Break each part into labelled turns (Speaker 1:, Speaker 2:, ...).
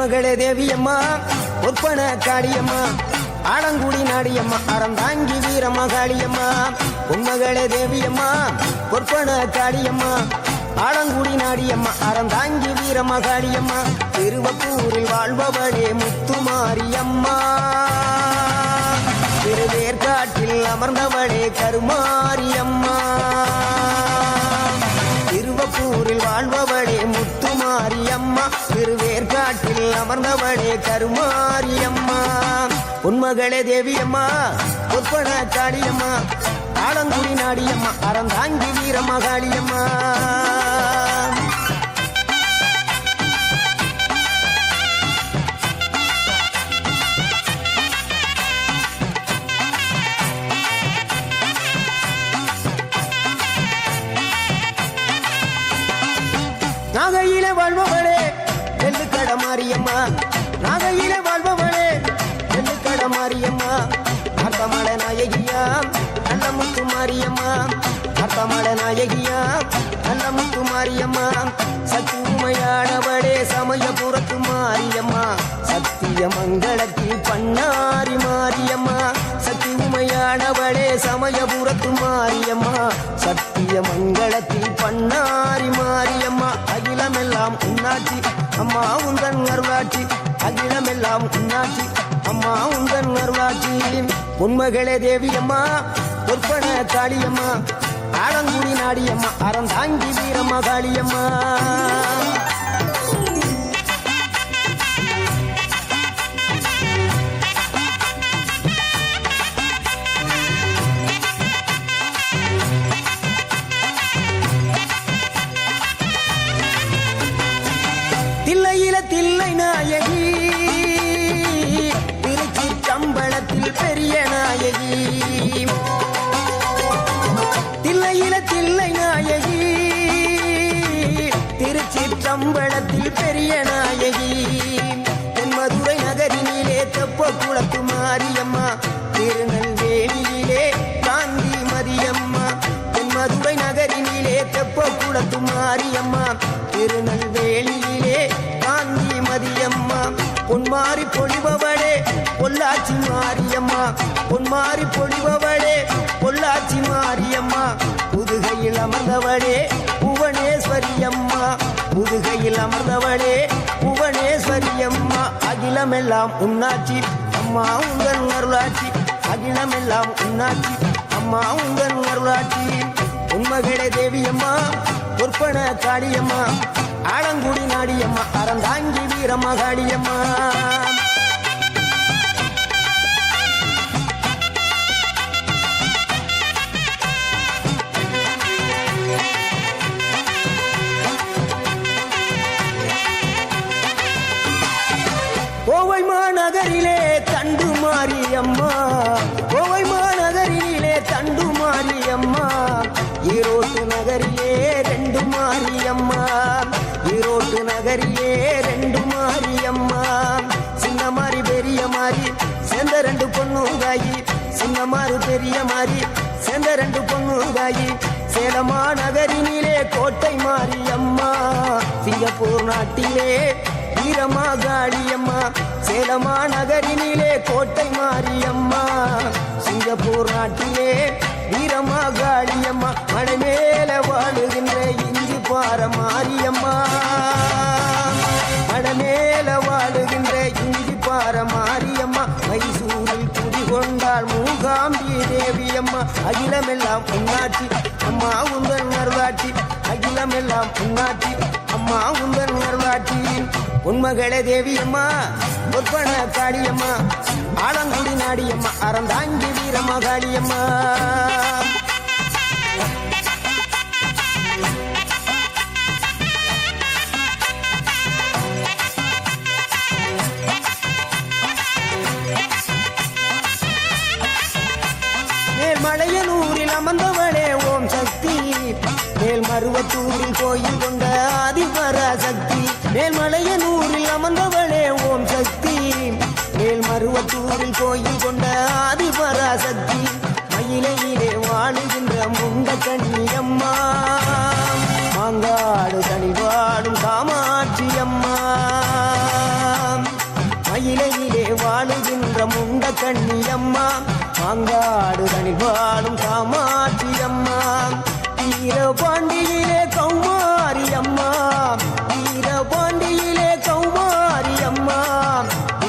Speaker 1: பொன்மகளே தேவியம்மா ஒற்பன காளியம்மா ஆலங்குடி நாடியம்மா அறந்தாங்கி வீரமகாளியம்மா பொன்மகளே தேவியம்மா ஒற்பன காளியம்மா ஆலங்குடி நாடியம்மா அறந்தாங்கி வீரமகாளியம்மா திருவப்பூரில் வாழ்பவளே முத்துமாரியம்மா திருவேற்காட்டில் அமர்ந்தவளே கருமாரியம்மா திருவப்பூரில் வாழ்பவளே முத்துமாரியம்மா திருவேற்காட்டில் அமர்ந்தவளே கருமாரியம்மா பொன்மகளே தேவியம்மா ஒற்பன காளியம்மா ஆலங்குடி நாடியம்மா அறந்தாங்கி வீரமகாளியம்மா நாகையிலே வாழ்பவளே நெல்லுக்கட மாரியம்மா நாகையிலே வாழ்பவளே நெல்லுக்கட மாரியம்மா அர்த்தமலை நாயகியா நல்ல முத்து மாரியம்மா அர்த்தமலை நாயகியா நல்ல முத்து மாரியம்மா சக்தி உமையானவளே சமயபுரத்து மாரியம்மா சத்திய மங்களத்தில் பண்ணாரி மாரியம்மா சக்தி உமையானவளே சமயபுரத்து மாரியம்மா சத்திய மங்களத்தில் பண்ணாரி மாரியம்மா அகிலமெல்லாம் உன்னாட்சி அம்மா உந்தன் அருளாட்சி அகிலமெல்லாம் உன்னாட்சி அம்மா உந்தன் அருளாட்சி பொன்மகளே தேவியம்மா ஒற்பன காளியம்மா ஆலங்குடி நாடியம்மா அறந்தாங்கி வீரமகாளியம்மா தில்லையில தில்லை நாயகி திருச்சிற்றம்பலத்தில் பெரிய நாயகி தில்லையில தில்லை நாயகி திருச்சிற்றம்பலத்தில் பெரிய நாயகி தென்மதுரை நகரினிலே தெப்ப குளத்து மாரியம்மா திருநெல்வேலியிலே காந்தி மதியம்மா தென்மதுரை நகரினிலே தெப்ப குளத்து மாரியம்மா திருநெல்வேலியிலே காந்தி மதியம்மா பொன்மாரி பொழிபவளே பொள்ளாச்சி மாரியம்மா பொன்மாரி பொழிபவளே பொள்ளாச்சி மாரியம்மா புதுகையில் அமர்ந்தவளே புவனேஸ்வரியம்மா புதுகையில் அமர்ந்தவளே புவனேஸ்வரியம்மா அகிலமெல்லாம் உன்னாட்சி அம்மா உங்கள் அருளாட்சி அகிலமெல்லாம் உன்னாட்சி அம்மா உங்கள் அருளாட்சி பொன்மகளே தேவியம்மா ஒற்பன காளியம்மா ஆலங்குடி நாடியம்மா அறந்தாங்கி வீரமகாளியம்மா கோவை மாநகரிலே தண்டு மாரியம்மா கோவை மாநகரிலே தண்டு மாரியம்மா ஈரோட்டு நகரிலே ரெண்டு மாரியம்மா ஈரோட்டு நகரிலே ரெண்டு மாரியம்மா சின்ன மாறி பெரிய மாறி சேர்ந்த ரெண்டு பொண்ணுங்காயி சின்ன மாறு பெரிய மாறி சேர்ந்த ரெண்டு பொண்ணுங்காயி சேலமா நகரினிலே கோட்டை மாரியம்மா சிங்கப்பூர் நாட்டிலே வீரமகாளியம்மா சேலமா நகரினிலே கோட்டை மாரியம்மா சிங்கப்பூர் நாட்டிலே வீரமகாளியம்மா மலை மேல வாழுகின்ற இஞ்சி பார மாரியம்மா மலை மேல வாழுகின்ற இஞ்சி பார மாரியம்மா மைசூரில் குடிகொண்டாள் மூகாம்பி தேவியம்மா அகிலமெல்லாம் உன்னாட்சி அம்மா உந்தன் அருளாட்சி அகிலமெல்லாம் உன்னாட்சி அம்மா உந்தன் அருளாட்சி பொன்மகளே தேவியம்மா ஒற்பன காளியம்மா ஆலங்குடி நாடியம்மா அறந்தாங்கி வீரமகாளியம்மா மேல்மலையனூரில் அமர்ந்தவளே ஓம் சக்தி மேல்மருவத்தூரில் கோயில் கொண்ட ஆதிபராசக்தி மேல்மலையனூரில் அமர்ந்தவளே ஓம் சக்தி மேல்மருவத்தூரில் கோயில் கொண்ட ஆதிபராசக்தி மயிலையிலே வாழுகின்ற முண்ட கண்ணியம்மா மாங்காடு தனிவாடும் காமாட்சி அம்மா கண்ணியம்மா மாங்காடு தனில் வாழும் காமாட்சி அம்மா வீரபாண்டியிலே கௌமாரி அம்மா வீரபாண்டியிலே கௌமாரி அம்மா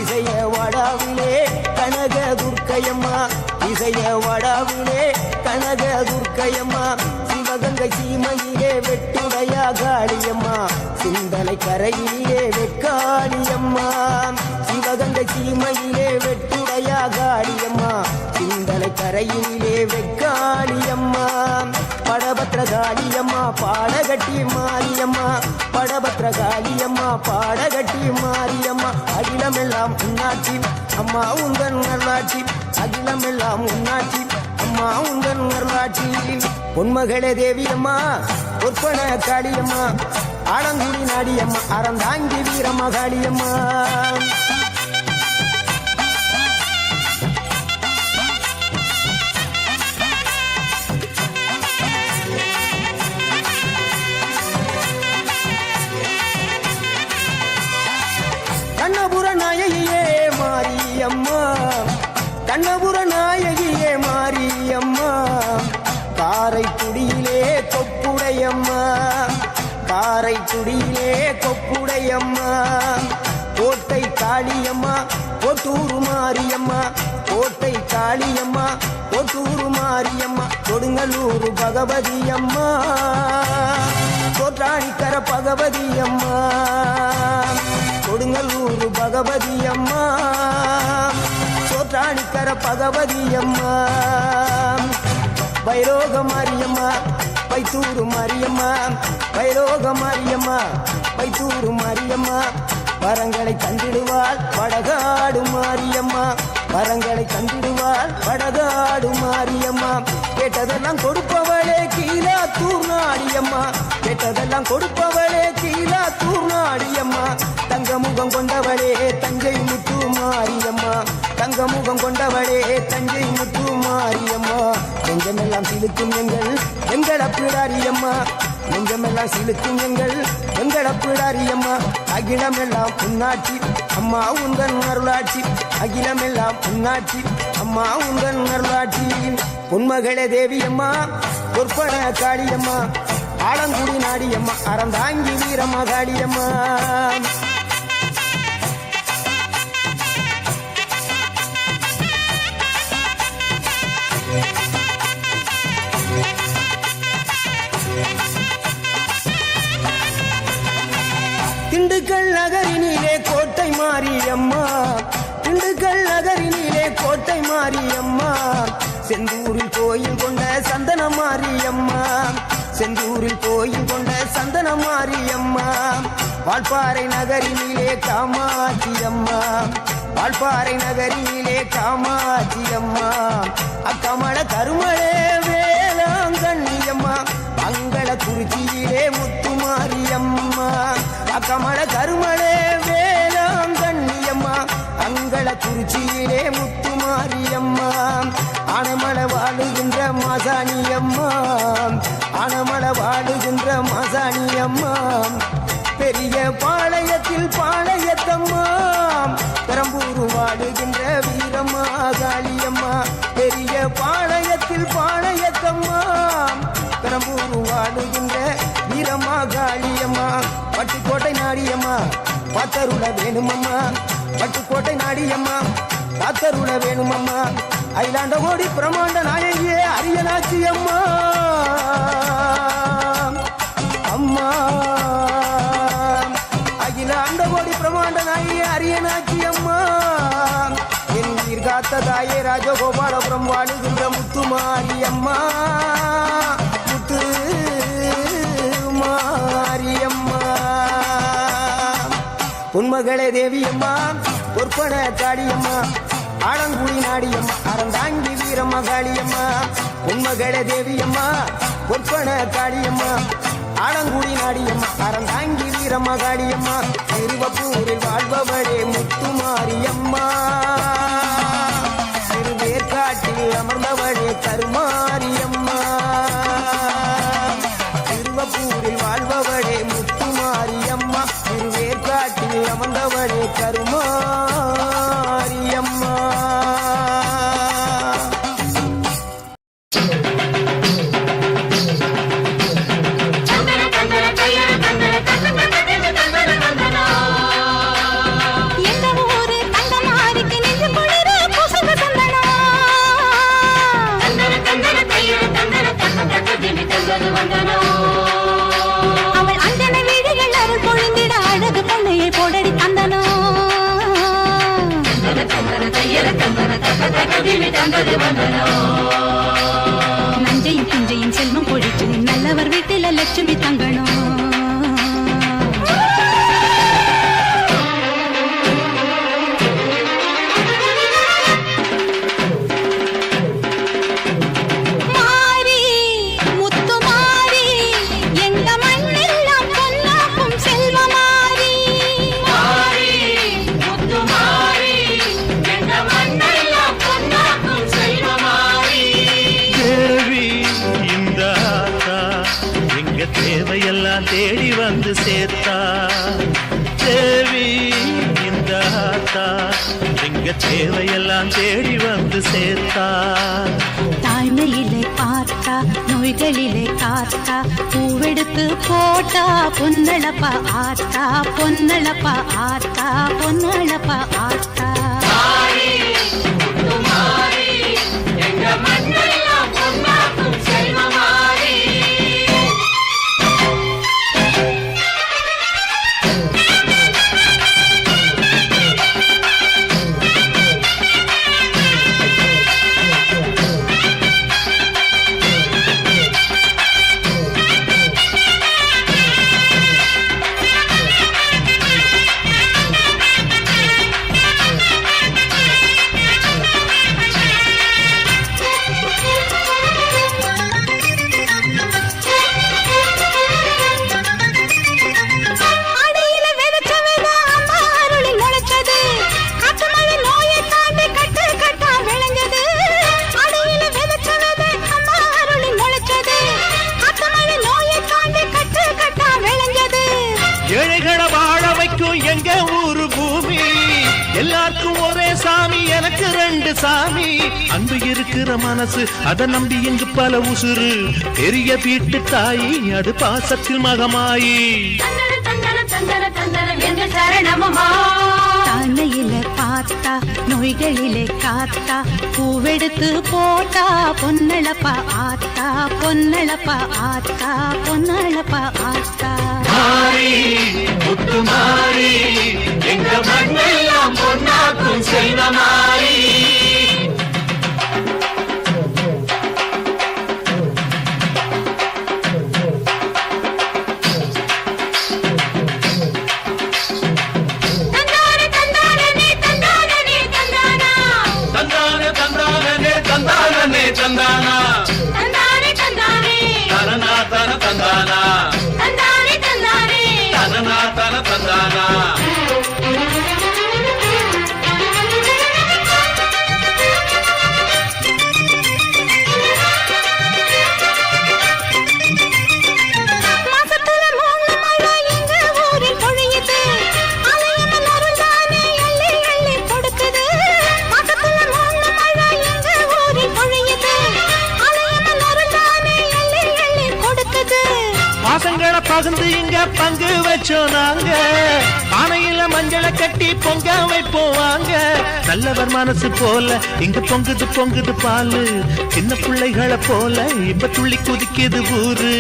Speaker 1: இசைய வடாவிலே கனக துர்க்கையம்மா இசைய வடாவிலே கனக துர்க்கையம்மா சிவகங்கை சீமையிலே வெட்டுடையா காளியம்மா சிந்தலை கரையிலே வெக்காளியம்மா சிவகங்கை சீமையிலே வெட்டுடையா காளியம்மா சிந்தலை கரையிலே வெக்காளியம்மா படபத்ர காளியம்மா பாடகட்டி மாரியம்மா படபத்ர காளியம்மா பாடகட்டி மாரியம்மா அகிலமெல்லாம் உன்னாட்சி அம்மா உந்தன் நல்லாட்சி அகிலமெல்லாம் உன்னாட்சி அம்மா உந்தன் நல்லாட்சி பொன்மகளே தேவியம்மா பொற்பன காளியம்மா ஆலங்குடி நாடியம்மா அறந்தாங்கி வீரம்மா காளியம்மா கண்ணபுர நாயகியே மாரியம்மா கண்ணபுர நாயகியே மாரியம்மா காரைக்குடியிலே கொப்புடையம்மா காரைக்குடியிலே கொப்புடையம்மா கோட்டை காளியம்மா கோட்டூரு மாரியம்மா கோட்டை காளியம்மா கோட்டூரு மாரியம்மா கொடுங்கல்லூர் பகவதி அம்மா கோட்டாணிக்கர பகவதி அம்மா கொடுங்கல்லூர் பகவதி அம்மா சோற்றாணிக்கர பகவதி அம்மா வைரோக மாரியம்மா வைத்தூரு மாரியம்மா வைரோக மாரியம்மா வைத்தூரு மாரியம்மா வரங்களை தந்திடுவாள் படகாடு மாரியம்மா வரங்களை தந்திடுவாள் படகாடு மாரியம்மா கேட்டதெல்லாம் கொடுப்பவளே கீழாத்தூர் நாடியம்மா கேட்டதெல்லாம் கொடுப்பவளே கீழாத்தூர் நாடியம்மா தங்க முகம் கொண்டவளே தஞ்சை முத்து மாரியம்மா தங்க முகம் கொண்டவளே தஞ்சை முத்து மாரியம்மா நெஞ்சமெல்லாம் சிலுக்கும் எங்கள் அப்பிடாரியம்மா நெஞ்சமெல்லாம் சிலுக்கும் எங்கள் அப்பிடாரியம்மா அகிலமெல்லாம் உன்னாட்சி அம்மா உந்தன் அருளாட்சி அகிலமெல்லாம் உன்னாட்சி அம்மா உந்தன் அருளாட்சி பொன்மகளே தேவியம்மா பொற்பன காளியம்மா ஆலங்குடி நாடியம்மா அறந்தாங்கி வீரம்மா காளியம்மா திண்டுக்கல் நகரினிலே கோட்டை மாரியம்மா திண்டுக்கல் நகரினிலே கோட்டை மாரியம்மா செந்தூரில் கோயில் கொண்ட சந்தன மாரியம்மா செந்தூரில் கோயில் கொண்ட சந்தன மாரியம்மா வால்பாறை நகரினிலே காமாட்சி அம்மா வால்பாறை நகரினிலே காமாட்சி அம்மா அக்கமல கருமளே வேளாங்கண்ணியம்மா அங்கள குறிச்சியிலே முத்துமாரியம்மா அக்கமல கருமளே வேளாங்கண்ணியம்மா அங்கள குறிச்சியிலே முத்துமாரியம்மா ஆனமலை வாழுகின்ற மாசாணியம்மா ஆனமலை வாழுகின்ற மாசாணியம்மா பெரிய பாளையத்தில் பாளையத்தம்மா பெரம்பூர் வாழுகின்ற வீரம்மா காளியம்மா பெரிய பாளையத்தில் பாளையத்தம்மா பெரம்பூர் வாழுகின்ற வீரம்மா காளியம்மா பட்டுக்கோட்டை நாடியம்மா பாத்தருள வேணுமம்மா பட்டுக்கோட்டை நாடியம்மா பாத்தருள வேணுமம்மா அயிலாண்ட கோடி பிரமாண்ட நாயகியே அரியனாட்சி அம்மா அம்மா அகிலாண்ட கோடி பிரமாண்ட நாயகியே அரியனாட்சி அம்மா என் உயிர் காத்த தாயே ராஜகோபாலபுரம் வாழுகின்ற முத்துமாரியம்மா முத்து மாரியம்மா பொன்மகளே தேவியம்மா பொற்பன காளியம்மா ஆலங்குடி நாடியம்மா அறந்தாங்கி வீரம்மா காளியம்மா பொன்மகளே தேவியம்மா பொற்பன காளியம்மா ஆலங்குடி நாடியம்மா அறந்தாங்கி வீரம்மா காளியம்மா திருவப்பூரில் வாழ்பவளே முத்துமாரியம்மா திருவேற்காட்டில் அமர்ந்தவளே கருமாரியம்மா திருவப்பூரில் வாழ்பவளே முத்துமாரியம்மா திருவேற்காட்டில் அமர்ந்தவளே கருமாரியம்மா
Speaker 2: நஞ்சையும் பிஞ்சையும் செல்வம் பொழிச்சு நல்லவர் வீட்டில லட்சுமி தங்கணும்.
Speaker 3: தேவையெல்லாம் தேடி வந்து சேர்த்தா தேவி இந்த ஆத்தா எங்க தேவையெல்லாம் தேடி வந்து சேர்த்தா.
Speaker 2: தாய்மையிலே பார்த்தா நோய்களிலே காத்தா பூவெடுத்து போட்டா பொன்னளப்பா ஆத்தா பொன்னளப்பா ஆத்தா பொன்னளப்பா ஆத்தா.
Speaker 3: எங்க ஊரு பூமி எல்லாருக்கும் ஒரே சாமி எனக்கு ரெண்டு சாமி. அன்பு இருக்கிற மனசு அதை நம்பி இங்கு பல உசுறு பெரிய வீட்டு தாயி அது பாசத்தில் மகமாயி.
Speaker 2: தாய்மையிலே பார்த்தா நோய்களிலே காத்தா பூவெடுத்து போட்டா பொன்னளப்பா ஆத்தா பொன்னளப்பா ஆத்தா பொன்னளப்பா ஆத்தா.
Speaker 3: மாறி முத்து மாறி எங்க மண்ணெல்லாம் பொன்னாக்கும் செல்வ மாறி. தந்தானா தனனா தன தந்தானா தனனா தன தந்தானா. பாசங்களை பகிர்ந்து இங்க பங்கு வச்சோம் நாங்க பானையில மஞ்சளை கட்டி பொங்க வைப்போம் வாங்க. நல்லவர் மனசு போல இங்க பொங்குது பொங்குது பாலு சின்ன பிள்ளைகளை போல இப்ப துள்ளி குதிக்குது ஊரு.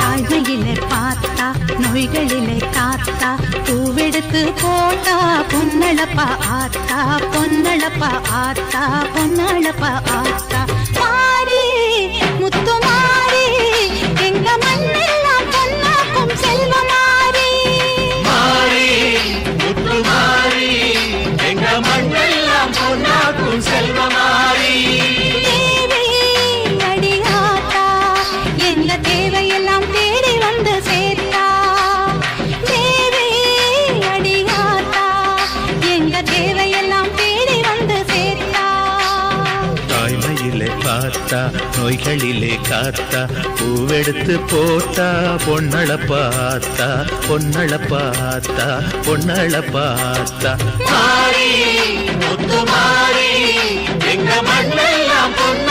Speaker 2: தாய்மையிலே பார்த்தா நோய்களிலே காத்தா பூவெடுத்து போட்டா பொன்னளப்பா ஆத்தா பொன்னளப்பா ஆத்தா பொன்னளப்பா ஆத்தா. மாறி முத்து மாறி எங்க மண்ணெல்லாம் பொன்னாக்கும் செல்வ மாறி.
Speaker 3: மாறி முத்து மாறி எங்க மண்ணெல்லாம் பொன்னாக்கும் செல்வ மாறி.
Speaker 2: தேவி அடியாத்தா எங்க தேவையெல்லாம் தேடி வந்து சேர்த்தா. தேவி அடியாத்தா எங்க தேவையெல்லாம் தேடி வந்து சேர்த்தா.
Speaker 3: தாய்மையிலே பார்த்தா நோய்களிலே காத்தா பூவெடுத்து போட்டா பொன்னளப்பாத்தா பொன்னளப்பாத்தா பொன்னளப்பாத்தா. மாறி முத்து மாறி எங்க மண்ணெல்லாம் பொன்ன